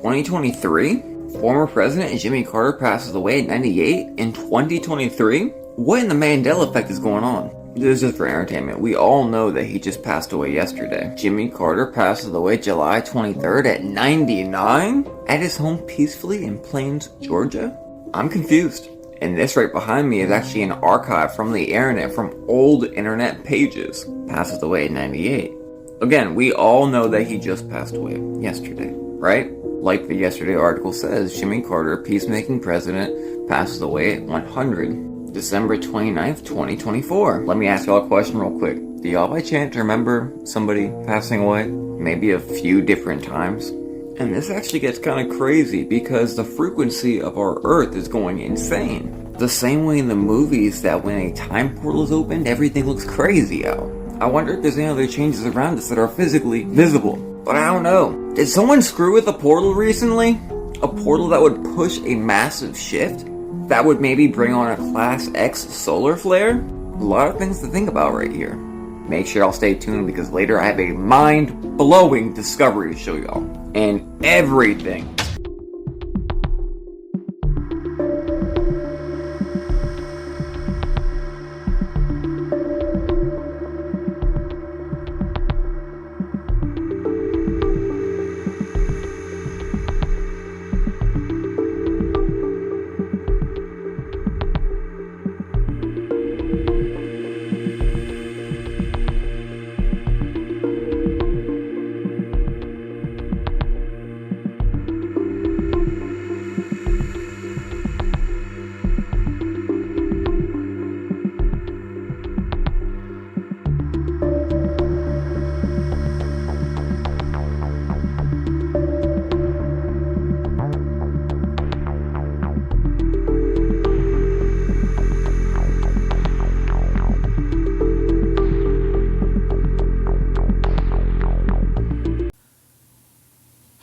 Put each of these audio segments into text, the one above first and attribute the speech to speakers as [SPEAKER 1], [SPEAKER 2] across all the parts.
[SPEAKER 1] 2023? Former President Jimmy Carter passes away at 98 in 2023? What in the Mandela effect is going on? This is just for entertainment. We all know that he just passed away yesterday. Jimmy Carter passes away July 23rd at 99? At his home peacefully in Plains, Georgia? I'm confused. And this right behind me is actually an archive from the internet, from old internet pages. Passes away at 98. Again, we all know that he just passed away yesterday, right? Like the yesterday article says, Jimmy Carter, peacemaking president, passes away at 100. December 29th, 2024. Let me ask y'all a question real quick. Do y'all by chance remember somebody passing away? Maybe a few different times? And this actually gets kind of crazy because the frequency of our Earth is going insane. The same way in the movies that when a time portal is opened, everything looks crazy out. I wonder if there's any other changes around us that are physically visible. But I don't know. Did someone screw with a portal recently? A portal that would push a massive shift? That would maybe bring on a Class X solar flare? A lot of things to think about right here. Make sure y'all stay tuned because later I have a mind-blowing discovery to show y'all. And everything.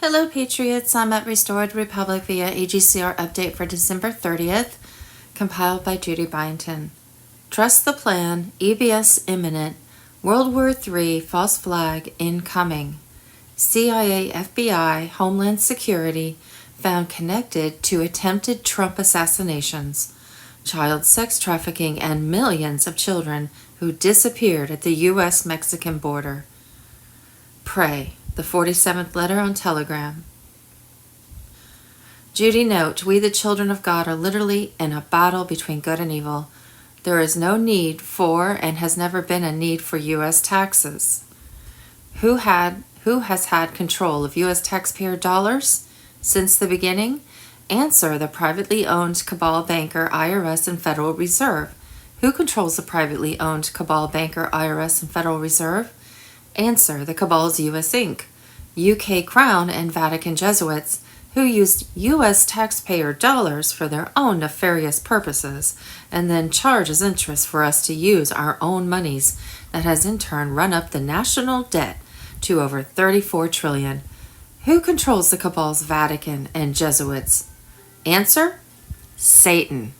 [SPEAKER 2] Hello Patriots, I'm at Restored Republic via AGCR update for December 30th, compiled by Judy Byington. Trust the plan, EBS imminent, World War III false flag incoming. CIA, FBI, Homeland Security found connected to attempted Trump assassinations, child sex trafficking, and millions of children who disappeared at the U.S.-Mexican border. Pray. The 47th letter on Telegram. Judy note, we the children of God are literally in a battle between good and evil. There is no need for and has never been a need for U.S. taxes. Who has had control of U.S. taxpayer dollars since the beginning? Answer, the privately owned cabal banker, IRS, and Federal Reserve. Who controls the privately owned cabal banker, IRS, and Federal Reserve? Answer, the cabal's U.S. Inc., UK Crown, and Vatican Jesuits, who used U.S. taxpayer dollars for their own nefarious purposes, and then charge as interest for us to use our own monies that has in turn run up the national debt to over $34 trillion. Who controls the cabal's Vatican and Jesuits? Answer, Satan.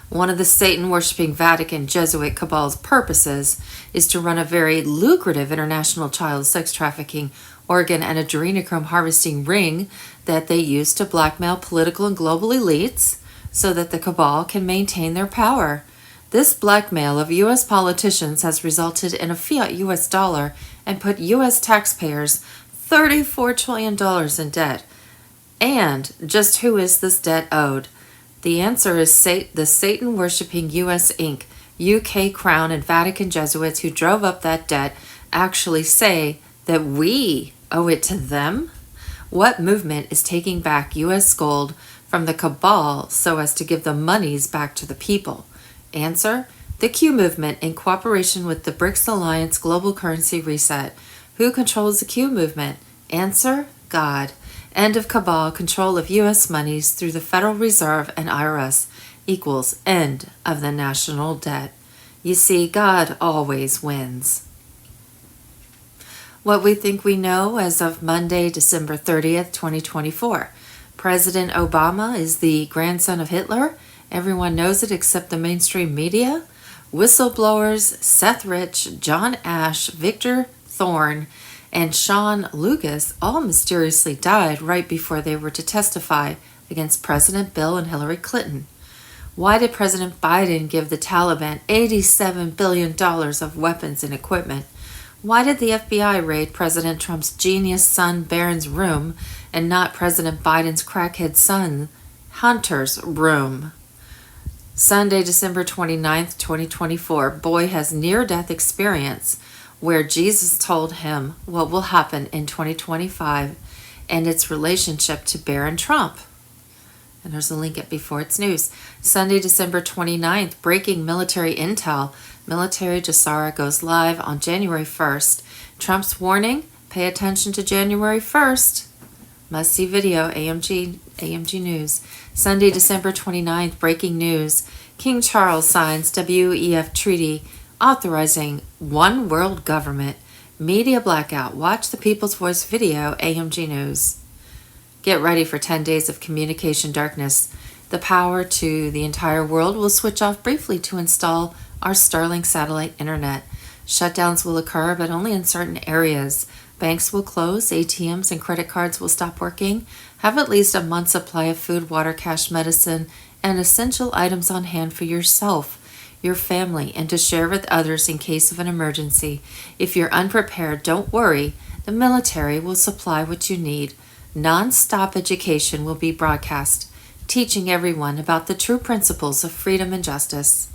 [SPEAKER 2] One of the Satan-worshipping Vatican Jesuit cabal's purposes is to run a very lucrative international child sex trafficking, organ, and adrenochrome harvesting ring that they use to blackmail political and global elites so that the cabal can maintain their power. This blackmail of U.S. politicians has resulted in a fiat U.S. dollar and put U.S. taxpayers $34 trillion in debt. And just who is this debt owed? The answer is the Satan-worshipping U.S. Inc., UK Crown, and Vatican Jesuits who drove up that debt actually say that we owe it to them? What movement is taking back U.S. gold from the cabal so as to give the monies back to the people? Answer, the Q movement in cooperation with the BRICS Alliance Global Currency Reset. Who controls the Q movement? Answer, God. End of cabal control of U.S. monies through the Federal Reserve and IRS equals end of the national debt. You see, God always wins. What we think we know as of Monday, December 30th, 2024. President Obama is the grandson of Hitler. Everyone knows it except the mainstream media. Whistleblowers Seth Rich, John Ash, Victor Thorne, and Sean Lucas all mysteriously died right before they were to testify against President Bill and Hillary Clinton. Why did President Biden give the Taliban $87 billion of weapons and equipment? Why did the FBI raid President Trump's genius son Barron's room and not President Biden's crackhead son Hunter's room? Sunday, December 29th, 2024, boy has near-death experience where Jesus told him what will happen in 2025 and its relationship to Barron Trump. And there's a link at Before It's News. Sunday, December 29th, breaking military intel. Military Jasara goes live on January 1st. Trump's warning, pay attention to January 1st. Must-see video, AMG News. Sunday, December 29th, breaking news. King Charles signs WEF treaty authorizing one world government. Media blackout. Watch the People's Voice video, AMG News. Get ready for 10 days of communication darkness. The power to the entire world will switch off briefly to install our Starlink satellite internet. Shutdowns will occur, but only in certain areas. Banks will close, ATMs and credit cards will stop working. Have at least a month's supply of food, water, cash, medicine, and essential items on hand for yourself, your family, and to share with others in case of an emergency. If you're unprepared, don't worry. The military will supply what you need. Non-stop education will be broadcast, teaching everyone about the true principles of freedom and justice.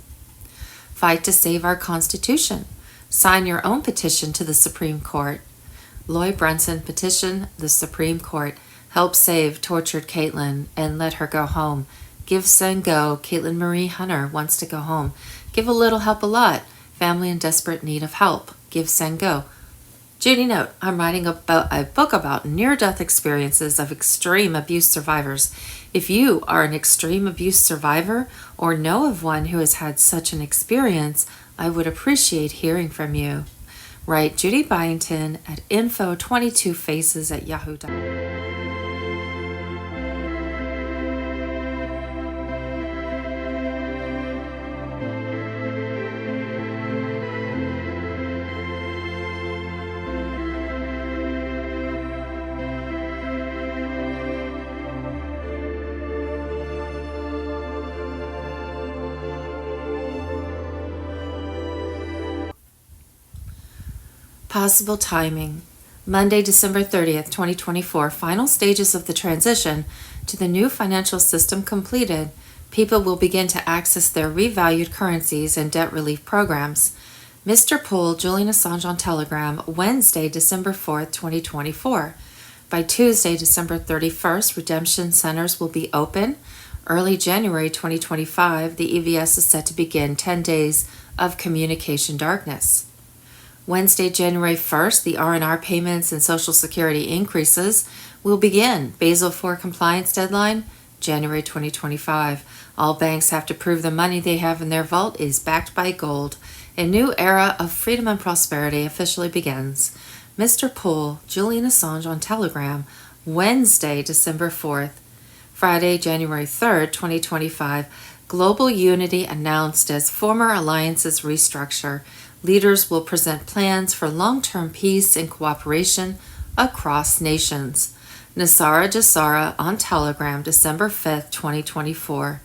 [SPEAKER 2] Fight to save our Constitution. Sign your own petition to the Supreme Court. Lloyd Brunson petition the Supreme Court. Help save tortured Caitlin and let her go home. Give Send Go. Caitlin Marie Hunter wants to go home. Give a little, help a lot. Family in desperate need of help. Give Send Go. Judy note, I'm writing about a book about near-death experiences of extreme abuse survivors. If you are an extreme abuse survivor or know of one who has had such an experience, I would appreciate hearing from you. Write Judy Byington at info22faces@yahoo.com. Possible timing. Monday, December 30th, 2024, final stages of the transition to the new financial system completed. People will begin to access their revalued currencies and debt relief programs. Mr. Poole, Julian Assange on Telegram, Wednesday, December 4th, 2024. By Tuesday, December 31st, redemption centers will be open. Early January 2025, the EVS is set to begin 10 days of communication darkness. Wednesday, January 1st, the R&R payments and Social Security increases will begin. Basel IV compliance deadline, January 2025. All banks have to prove the money they have in their vault is backed by gold. A new era of freedom and prosperity officially begins. Mr. Poole, Julian Assange on Telegram, Wednesday, December 4th. Friday, January 3rd, 2025. Global unity announced as former alliances restructure. Leaders will present plans for long-term peace and cooperation across nations. Nasara Jasara on Telegram, December 5th, 2024.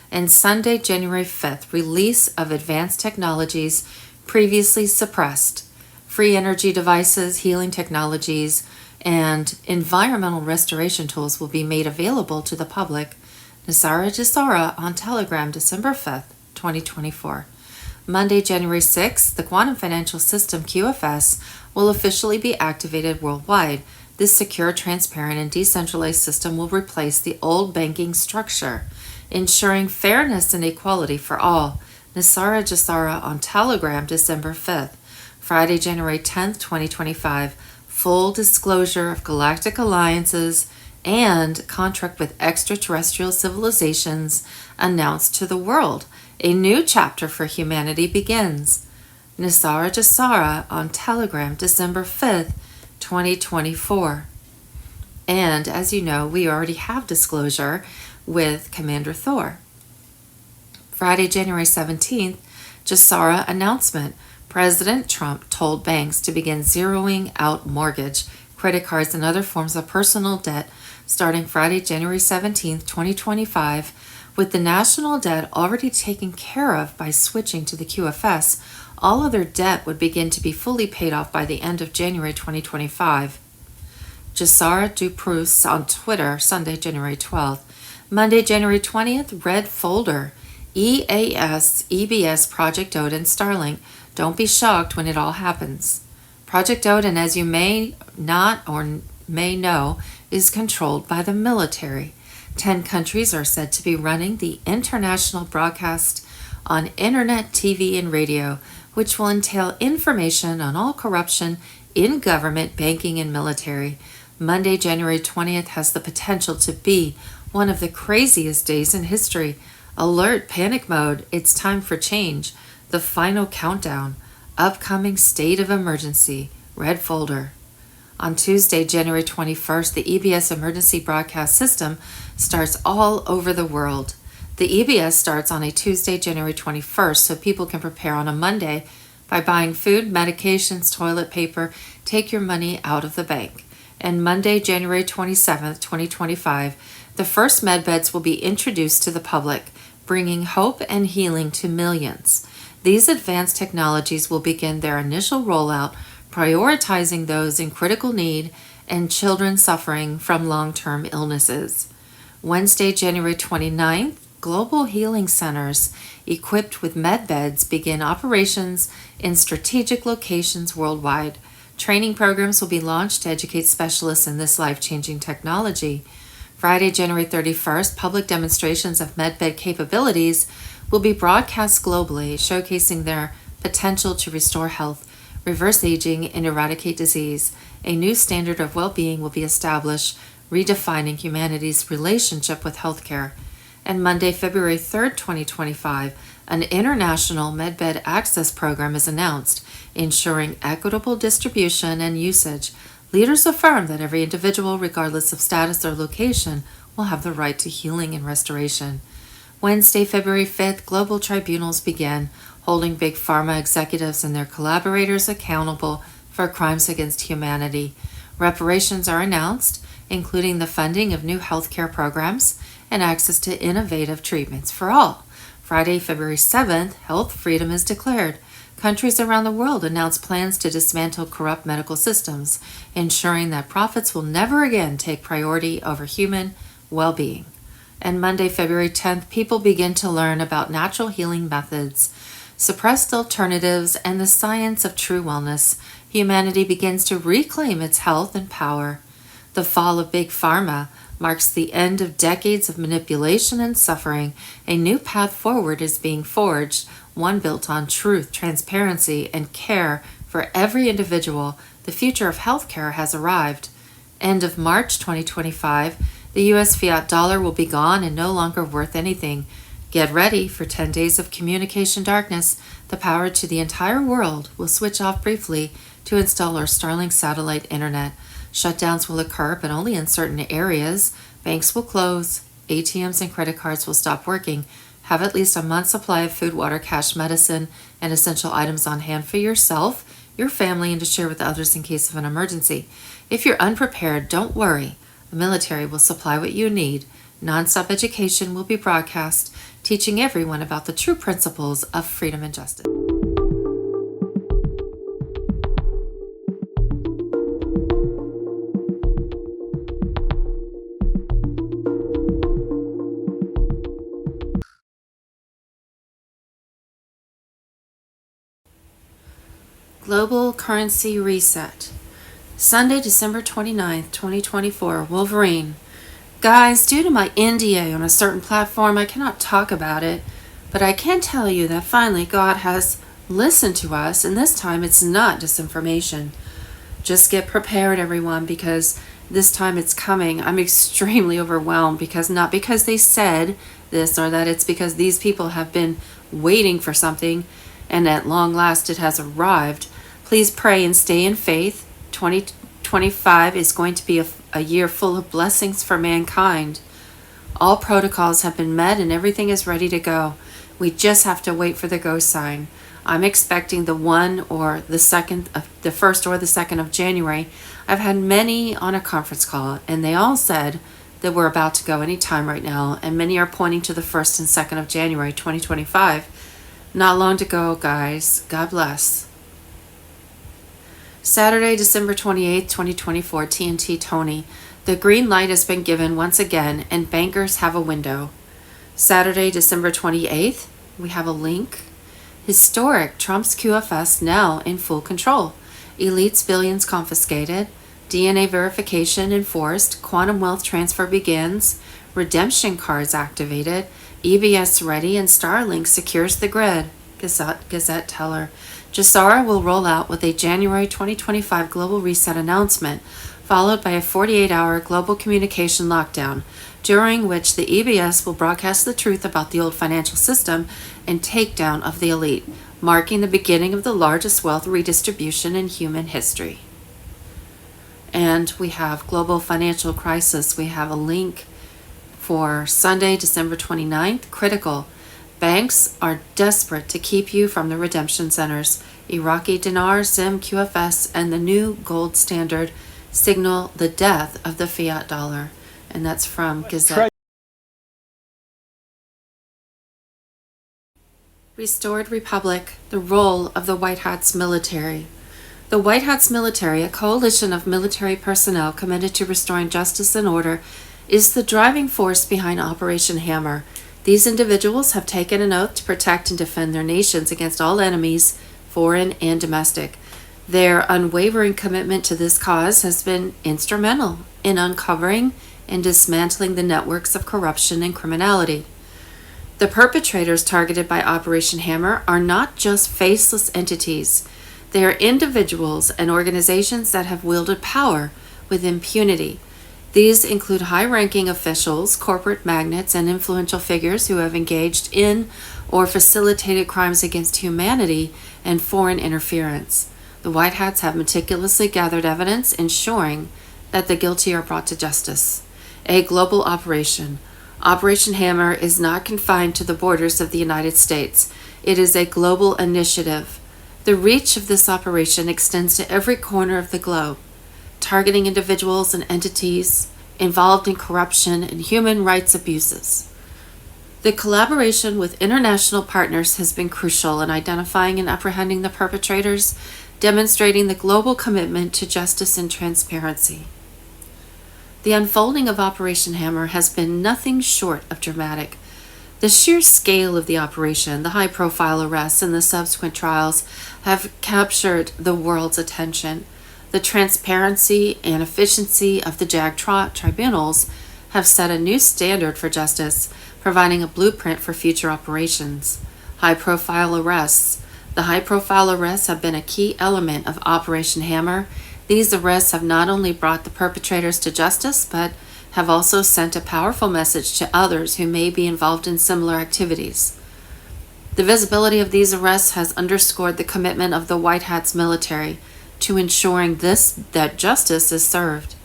[SPEAKER 2] And Sunday, January 5th, release of advanced technologies previously suppressed. Free energy devices, healing technologies, and environmental restoration tools will be made available to the public. Nasara Jasara on Telegram, December 5th, 2024. Monday, January 6th, the Quantum Financial System, QFS, will officially be activated worldwide. This secure, transparent, and decentralized system will replace the old banking structure, ensuring fairness and equality for all. Nasara Jasara on Telegram, December 5th. Friday, January 10th, 2025. Full disclosure of galactic alliances and contract with extraterrestrial civilizations announced to the world. A new chapter for humanity begins. Nasara Jasara on Telegram, December 5th, 2024. And as you know, we already have disclosure with Commander Thor. Friday, January 17th, Jasara announcement. President Trump told banks to begin zeroing out mortgage, credit cards, and other forms of personal debt starting Friday, January 17, 2025, with the national debt already taken care of by switching to the QFS. All other debt would begin to be fully paid off by the end of January 2025. Jasara Duprus on Twitter, Sunday, January 12th. Monday, January 20th, Red Folder. EAS, EBS, Project Odin, Starlink. Don't be shocked when it all happens. Project Odin, as you may not or may know, is controlled by the military. 10 countries are said to be running the international broadcast on internet, TV, and radio, which will entail information on all corruption in government, banking, and military. Monday, January 20th has the potential to be one of the craziest days in history. Alert, panic mode, it's time for change. The final countdown. Upcoming state of emergency. Red folder. On Tuesday, January 21st, the EBS emergency broadcast system starts all over the world. The EBS starts on a Tuesday, January 21st, so people can prepare on a Monday by buying food, medications, toilet paper, take your money out of the bank. And Monday, January 27th, 2025, the first med beds will be introduced to the public, bringing hope and healing to millions. These advanced technologies will begin their initial rollout, prioritizing those in critical need and children suffering from long-term illnesses. Wednesday, January 29th, Global Healing Centers equipped with med beds begin operations in strategic locations worldwide. Training programs will be launched to educate specialists in this life-changing technology. Friday, January 31st, public demonstrations of medbed capabilities will be broadcast globally, showcasing their potential to restore health, reverse aging, and eradicate disease. A new standard of well-being will be established, redefining humanity's relationship with healthcare. And Monday, February 3rd, 2025, an international medbed access program is announced, ensuring equitable distribution and usage. Leaders affirm that every individual, regardless of status or location, will have the right to healing and restoration. Wednesday, February 5th, global tribunals begin, holding big pharma executives and their collaborators accountable for crimes against humanity. Reparations are announced, including the funding of new healthcare programs and access to innovative treatments for all. Friday, February 7th, health freedom is declared. Countries around the world announce plans to dismantle corrupt medical systems, ensuring that profits will never again take priority over human well-being. And Monday, February 10th, people begin to learn about natural healing methods, suppressed alternatives, and the science of true wellness. Humanity begins to reclaim its health and power. The fall of Big Pharma marks the end of decades of manipulation and suffering. A new path forward is being forged, one built on truth, transparency, and care for every individual. The future of healthcare has arrived. End of March 2025, the U.S. fiat dollar will be gone and no longer worth anything. Get ready for 10 days of communication darkness. The power to the entire world will switch off briefly to install our Starlink satellite internet. Shutdowns will occur, but only in certain areas. Banks will close. ATMs and credit cards will stop working. Have at least a month's supply of food, water, cash, medicine, and essential items on hand for yourself, your family, and to share with others in case of an emergency. If you're unprepared, don't worry. The military will supply what you need. Non-stop education will be broadcast, teaching everyone about the true principles of freedom and justice. Global Currency Reset. Sunday, December 29th, 2024, Wolverine. Guys, due to my NDA on a certain platform, I cannot talk about it, but I can tell you that finally God has listened to us, and this time it's not disinformation. Just get prepared, everyone, because this time it's coming. I'm extremely overwhelmed not because they said this or that, it's because these people have been waiting for something, and at long last it has arrived. Please pray and stay in faith. 2025 is going to be a year full of blessings for mankind. All protocols have been met and everything is ready to go. We just have to wait for the go sign. I'm expecting the 1 or the 2nd of the 1st or the 2nd of January. I've had many on a conference call, and they all said that we're about to go anytime right now, and many are pointing to the 1st and 2nd of January 2025. Not long to go, guys. God bless. Saturday, December 28th, 2024, TNT Tony. The green light has been given once again, and bankers have a window. Saturday, December 28th, we have a link. Historic, Trump's QFS now in full control. Elites billions confiscated. DNA verification enforced. Quantum wealth transfer begins. Redemption cards activated. EBS ready, and Starlink secures the grid. Gazette teller. Jassara will roll out with a January 2025 global reset announcement, followed by a 48-hour global communication lockdown, during which the EBS will broadcast the truth about the old financial system and takedown of the elite, marking the beginning of the largest wealth redistribution in human history. And we have global financial crisis. We have a link for Sunday, December 29th, critical. Banks are desperate to keep you from the redemption centers. Iraqi dinar, Zim, QFS, and the new gold standard signal the death of the fiat dollar. And that's from Gazette. Restored Republic, the role of the White Hats military. The White Hats military, a coalition of military personnel committed to restoring justice and order, is the driving force behind Operation Hammer. These individuals have taken an oath to protect and defend their nations against all enemies, foreign and domestic. Their unwavering commitment to this cause has been instrumental in uncovering and dismantling the networks of corruption and criminality. The perpetrators targeted by Operation Hammer are not just faceless entities. They are individuals and organizations that have wielded power with impunity. These include high-ranking officials, corporate magnates, and influential figures who have engaged in or facilitated crimes against humanity and foreign interference. The White Hats have meticulously gathered evidence, ensuring that the guilty are brought to justice. A global operation. Operation Hammer is not confined to the borders of the United States. It is a global initiative. The reach of this operation extends to every corner of the globe, targeting individuals and entities involved in corruption and human rights abuses. The collaboration with international partners has been crucial in identifying and apprehending the perpetrators, demonstrating the global commitment to justice and transparency. The unfolding of Operation Hammer has been nothing short of dramatic. The sheer scale of the operation, the high-profile arrests, and the subsequent trials have captured the world's attention. The transparency and efficiency of the JAG tribunals have set a new standard for justice, providing a blueprint for future operations. High-profile arrests. The high-profile arrests have been a key element of Operation Hammer. These arrests have not only brought the perpetrators to justice, but have also sent a powerful message to others who may be involved in similar activities. The visibility of these arrests has underscored the commitment of the White Hats military to ensuring that justice is served.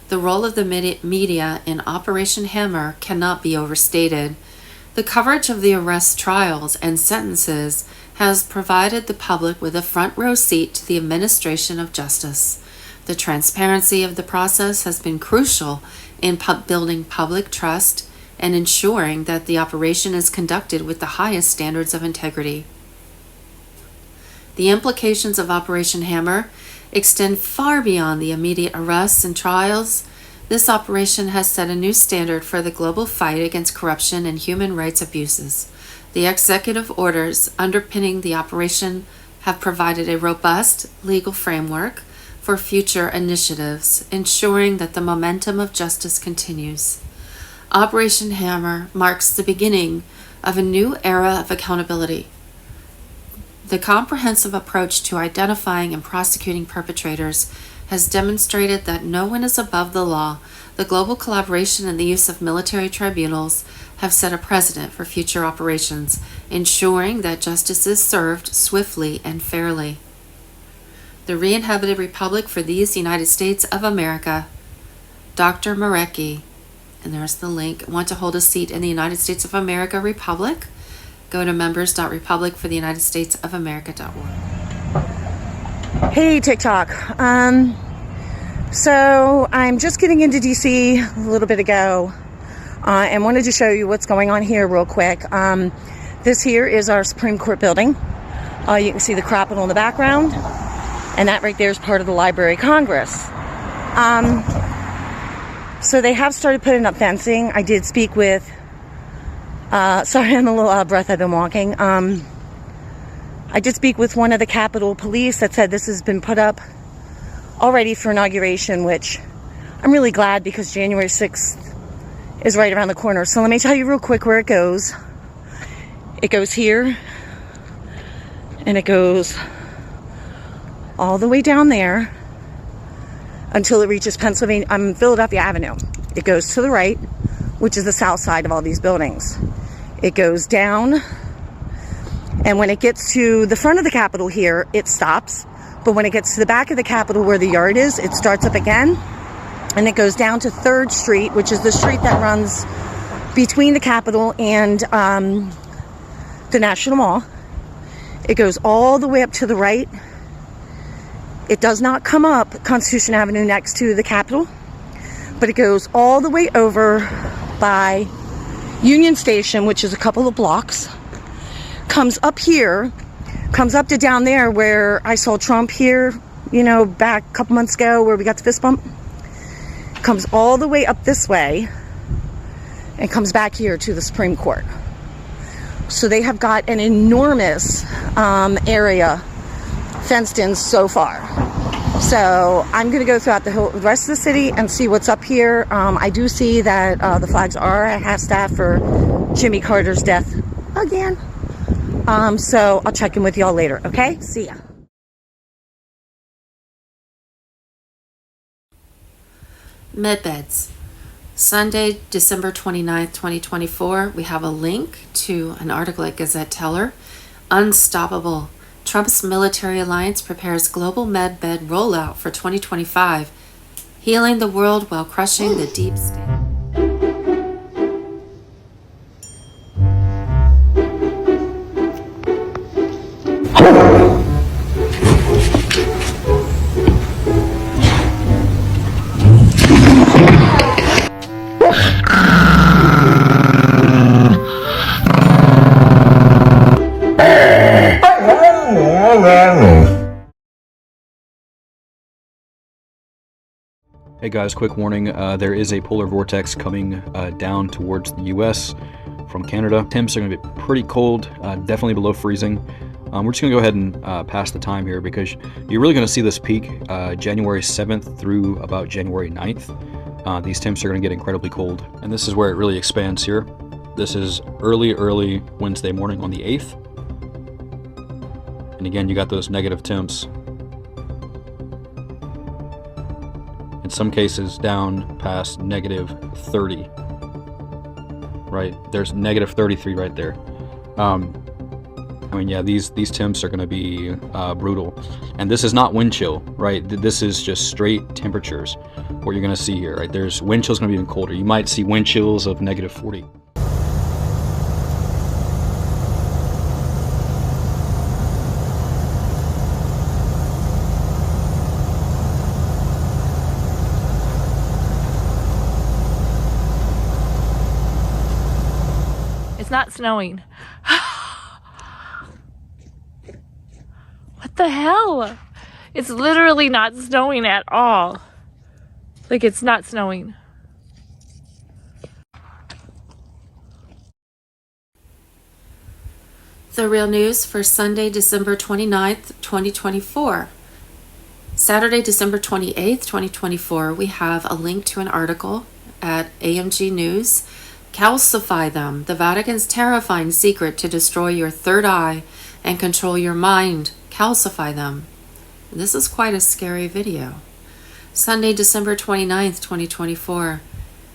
[SPEAKER 2] The role of the media in Operation Hammer cannot be overstated. The coverage of the arrest trials and sentences has provided the public with a front row seat to the administration of justice. The transparency of the process has been crucial in building public trust and ensuring that the operation is conducted with the highest standards of integrity. The implications of Operation Hammer extend far beyond the immediate arrests and trials. This operation has set a new standard for the global fight against corruption and human rights abuses. The executive orders underpinning the operation have provided a robust legal framework for future initiatives, ensuring that the momentum of justice continues. Operation Hammer marks the beginning of a new era of accountability. The comprehensive approach to identifying and prosecuting perpetrators has demonstrated that no one is above the law. The global collaboration and the use of military tribunals have set a precedent for future operations, ensuring that justice is served swiftly and fairly. The re-inhabited Republic for these United States of America. Dr. Marecki, and there's the link, want to hold a seat in the United States of America Republic? Go to members.republicfortheunitedstatesofamerica.org.
[SPEAKER 3] Hey, TikTok. So I'm just getting into DC a little bit ago and wanted to show you what's going on here real quick. This here is our Supreme Court building. You can see the Capitol in the background, and that right there is part of the Library of Congress. So they have started putting up fencing. I did speak with, sorry, I'm a little out of breath, I've been walking. I did speak with one of the Capitol Police that said this has been put up already for inauguration, which I'm really glad because January 6th is right around the corner. So let me tell you real quick where it goes. It goes here, and it goes all the way down there until it reaches Philadelphia Avenue. It goes to the right, which is the south side of all these buildings. It goes down, and when it gets to the front of the Capitol here, it stops. But when it gets to the back of the Capitol where the yard is, it starts up again, and it goes down to 3rd Street, which is the street that runs between the Capitol and the National Mall. It goes all the way up to the right. It does not come up Constitution Avenue next to the Capitol, but it goes all the way over by Union Station, which is a couple of blocks, comes up here, comes up to down there where I saw Trump here, back a couple months ago where we got the fist bump. Comes all the way up this way and comes back here to the Supreme Court. So they have got an enormous area fenced in so far. So I'm going to go throughout the rest of the city and see what's up here. I do see that the flags are at half-staff for Jimmy Carter's death again. So I'll check in with y'all later, okay? See ya.
[SPEAKER 2] Medbeds. Sunday, December 29th, 2024, we have a link to an article at Gazette Teller. Unstoppable. Trump's military alliance prepares global medbed rollout for 2025, healing the world while crushing the deep state.
[SPEAKER 4] Hey guys, quick warning, there is a polar vortex coming down towards the US from Canada. Temps are going to be pretty cold, definitely below freezing. We're just going to go ahead and pass the time here because you're really going to see this peak January 7th through about January 9th. These temps are going to get incredibly cold, and this is where it really expands here. This is early Wednesday morning on the 8th. And again, you got those negative temps. In some cases down past negative 30. Right, there's negative 33 right there. These temps are going to be brutal, and this is not wind chill, right? This is just straight temperatures. What you're going to see here, right? There's wind chills going to be even colder. You might see wind chills of negative 40.
[SPEAKER 5] It's not snowing. What the hell? It's literally not snowing at all. Like, it's not snowing.
[SPEAKER 2] The real news for Sunday, December 29th, 2024. Saturday, December 28th, 2024, we have a link to an article at AMG News. Calcify them, the Vatican's terrifying secret to destroy your third eye and control your mind. Calcify them. This is quite a scary video. Sunday, December 29th, 2024.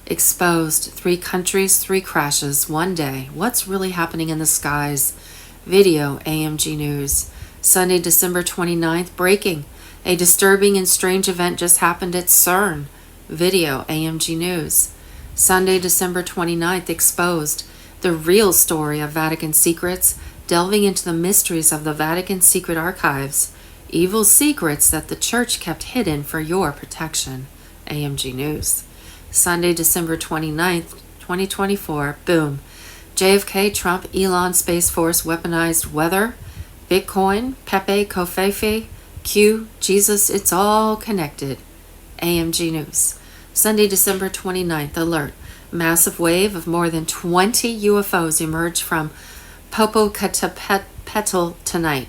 [SPEAKER 2] Exposed. 3 countries, 3 crashes, 1 day. What's really happening in the skies? Video, AMG News. Sunday, December 29th. Breaking. A disturbing and strange event just happened at CERN. Video, AMG News. Sunday, December 29th. Exposed. the real story of Vatican secrets, delving into the mysteries of the Vatican secret archives, evil secrets that the Church kept hidden for your protection. AMG News. Sunday, December 29th, 2024. Boom. JFK, Trump, Elon, Space Force, weaponized weather, Bitcoin, Pepe, Covfefe, Q, Jesus, it's all connected. AMG News. Sunday, December 29th. Alert. Massive wave of more than 20 UFOs emerged from Popocatépetl tonight.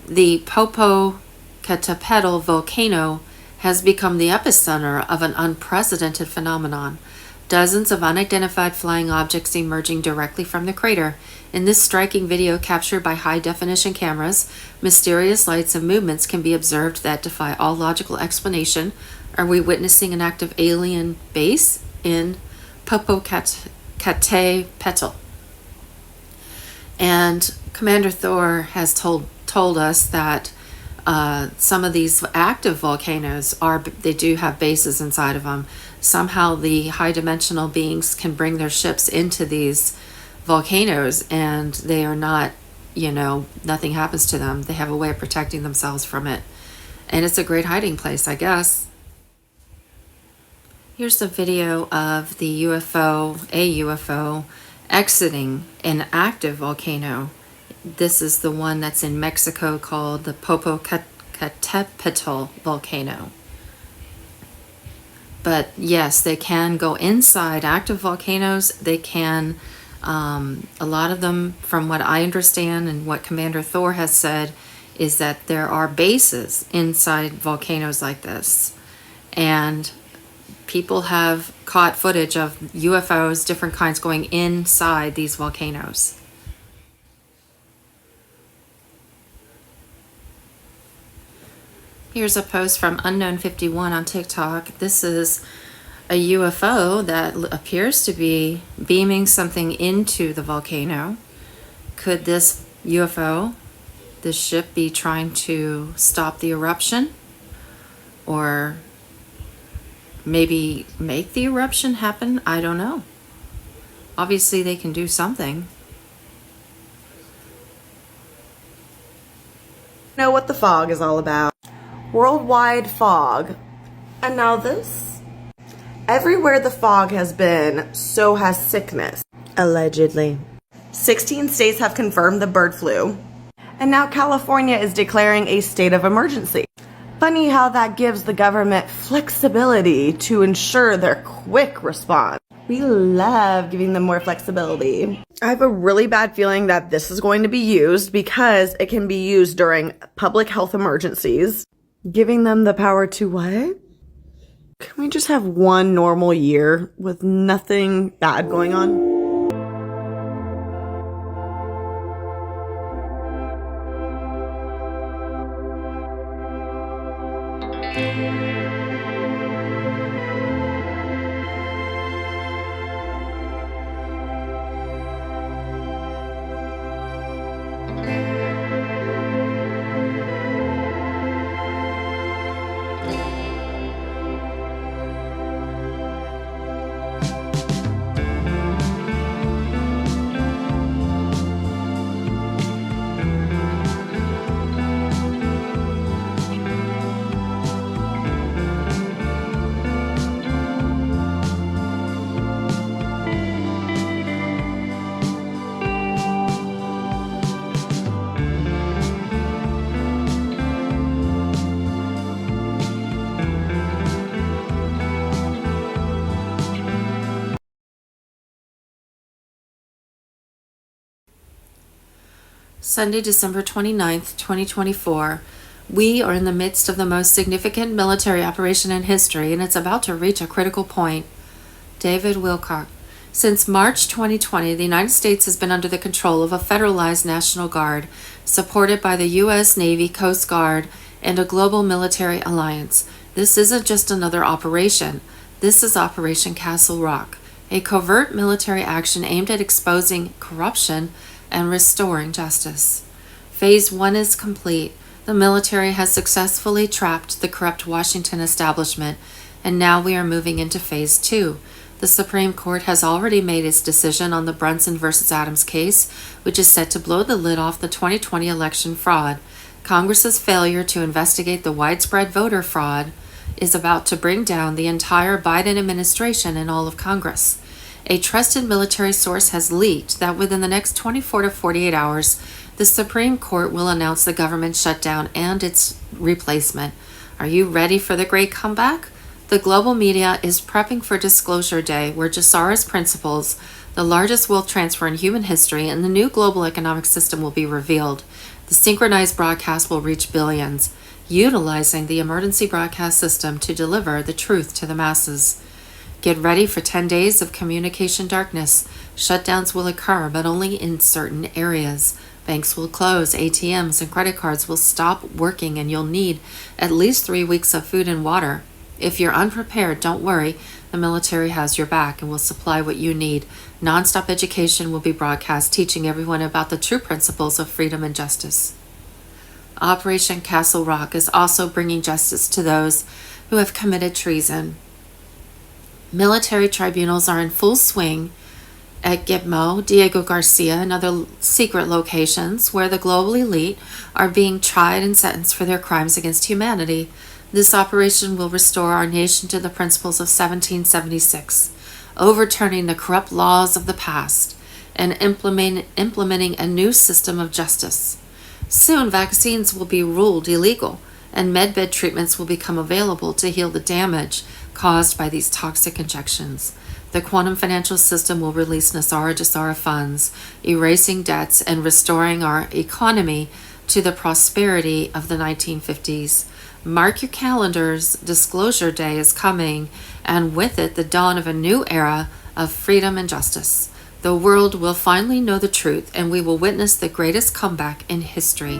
[SPEAKER 2] The Popocatépetl volcano has become the epicenter of an unprecedented phenomenon. Dozens of unidentified flying objects emerging directly from the crater. In this striking video captured by high-definition cameras, mysterious lights and movements can be observed that defy all logical explanation. Are we witnessing an active alien base in Popocatépetl? And Commander Thor has told us that some of these active volcanoes they do have bases inside of them. Somehow the high dimensional beings can bring their ships into these volcanoes, and they are not, nothing happens to them. They have a way of protecting themselves from it. And it's a great hiding place, I guess. Here's a video of the UFO exiting an active volcano. This is the one that's in Mexico called the Popocatépetl volcano. But yes, they can go inside active volcanoes. They can, a lot of them, from what I understand and what Commander Thor has said, is that there are bases inside volcanoes like this. And people have caught footage of UFOs, different kinds, going inside these volcanoes. Here's a post from Unknown51 on TikTok. This is a UFO that appears to be beaming something into the volcano. Could this UFO, this ship, be trying to stop the eruption? Or maybe make the eruption happen? I don't know. Obviously they can do something.
[SPEAKER 6] Know what the fog is all about. Worldwide fog. And now this. Everywhere the fog has been, so has sickness. Allegedly. 16 states have confirmed the bird flu. And now California is declaring a state of emergency. Funny how that gives the government flexibility to ensure their quick response. We love giving them more flexibility. I have a really bad feeling that this is going to be used because it can be used during public health emergencies. Giving them the power to what? Can we just have one normal year with nothing bad going on?
[SPEAKER 2] Sunday, December 29th, 2024. We are in the midst of the most significant military operation in history, and it's about to reach a critical point. David Wilcock. Since March 2020, the United States has been under the control of a federalized National Guard, supported by the U.S. Navy, Coast Guard, and a global military alliance. This isn't just another operation. This is Operation Castle Rock, a covert military action aimed at exposing corruption and restoring justice. Phase 1 is complete. The military has successfully trapped the corrupt Washington establishment, and now we are moving into Phase 2. The Supreme Court has already made its decision on the Brunson versus Adams case, which is set to blow the lid off the 2020 election fraud. Congress's failure to investigate the widespread voter fraud is about to bring down the entire Biden administration and all of Congress. A trusted military source has leaked that within the next 24 to 48 hours, the Supreme Court will announce the government shutdown and its replacement. Are you ready for the great comeback? The global media is prepping for Disclosure Day, where Jasara's principles, the largest wealth transfer in human history, and the new global economic system will be revealed. The synchronized broadcast will reach billions, utilizing the emergency broadcast system to deliver the truth to the masses. Get ready for 10 days of communication darkness. Shutdowns will occur, but only in certain areas. Banks will close, ATMs and credit cards will stop working, and you'll need at least 3 weeks of food and water. If you're unprepared, don't worry. The military has your back and will supply what you need. Nonstop education will be broadcast, teaching everyone about the true principles of freedom and justice. Operation Castle Rock is also bringing justice to those who have committed treason. Military tribunals are in full swing at Gitmo, Diego Garcia, and other secret locations where the global elite are being tried and sentenced for their crimes against humanity. This operation will restore our nation to the principles of 1776, overturning the corrupt laws of the past and implementing a new system of justice. Soon, vaccines will be ruled illegal, and medbed treatments will become available to heal the damage caused by these toxic injections. The quantum financial system will release Jasara funds, erasing debts and restoring our economy to the prosperity of the 1950s. Mark your calendars, Disclosure Day is coming, and with it the dawn of a new era of freedom and justice. The world will finally know the truth, and we will witness the greatest comeback in history.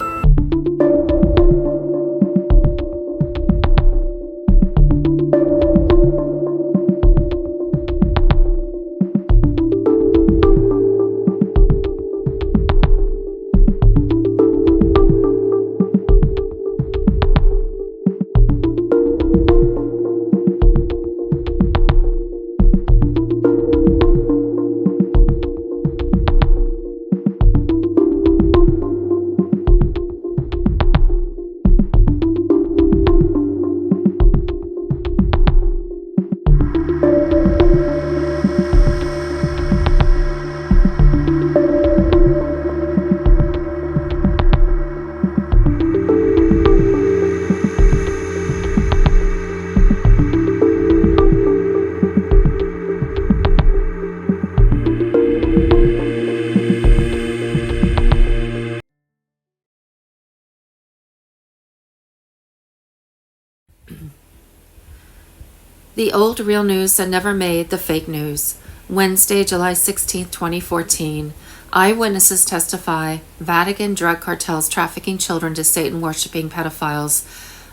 [SPEAKER 2] The old real news that never made the fake news. Wednesday, July 16, 2014. Eyewitnesses testify Vatican drug cartels trafficking children to Satan-worshipping pedophiles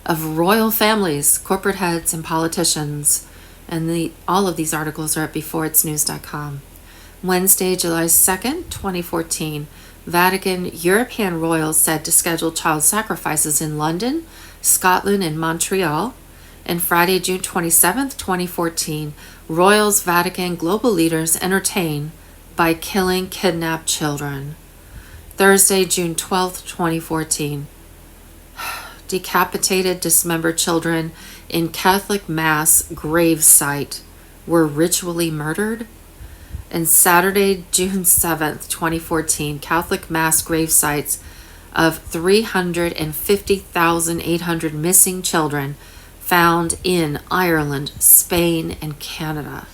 [SPEAKER 2] of royal families, corporate heads, and politicians. And all of these articles are at beforeitsnews.com. Wednesday, July 2nd, 2014. Vatican European royals said to schedule child sacrifices in London, Scotland, and Montreal. And Friday, June 27th, 2014, royals, Vatican, global leaders entertain by killing kidnapped children. Thursday, June 12th, 2014, decapitated, dismembered children in Catholic Mass grave site were ritually murdered. And Saturday, June 7th, 2014, Catholic Mass grave sites of 350,800 missing children found in Ireland, Spain, and Canada.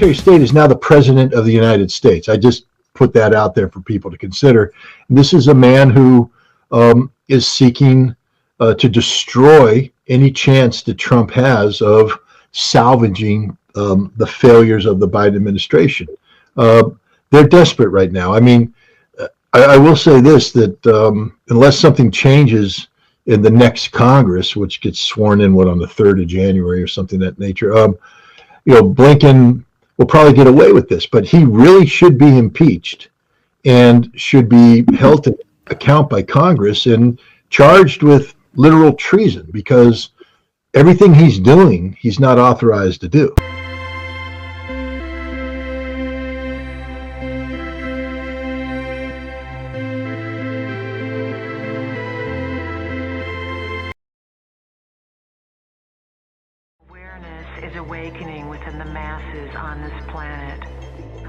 [SPEAKER 7] Secretary of State is now the President of the United States. I just put that out there for people to consider. This is a man who is seeking to destroy any chance that Trump has of salvaging the failures of the Biden administration. They're desperate right now. I mean, I will say this, that unless something changes in the next Congress, which gets sworn in, on the 3rd of January or something of that nature, Blinken will probably get away with this, but he really should be impeached and should be held to account by Congress and charged with literal treason, because everything he's doing, he's not authorized to do.
[SPEAKER 8] Awareness is awakening within the masses on this planet.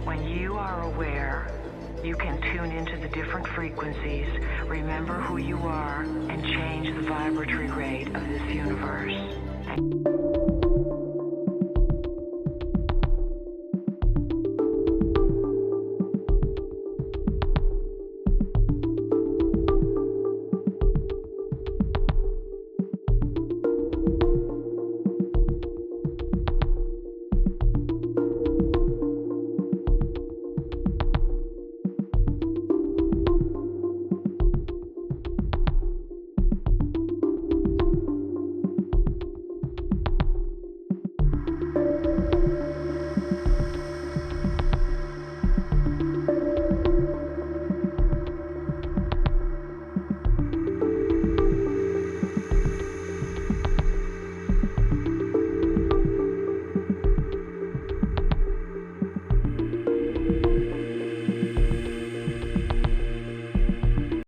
[SPEAKER 8] When you are aware, you can tune into the different frequencies, remember who you are, and change the vibratory rate of this universe.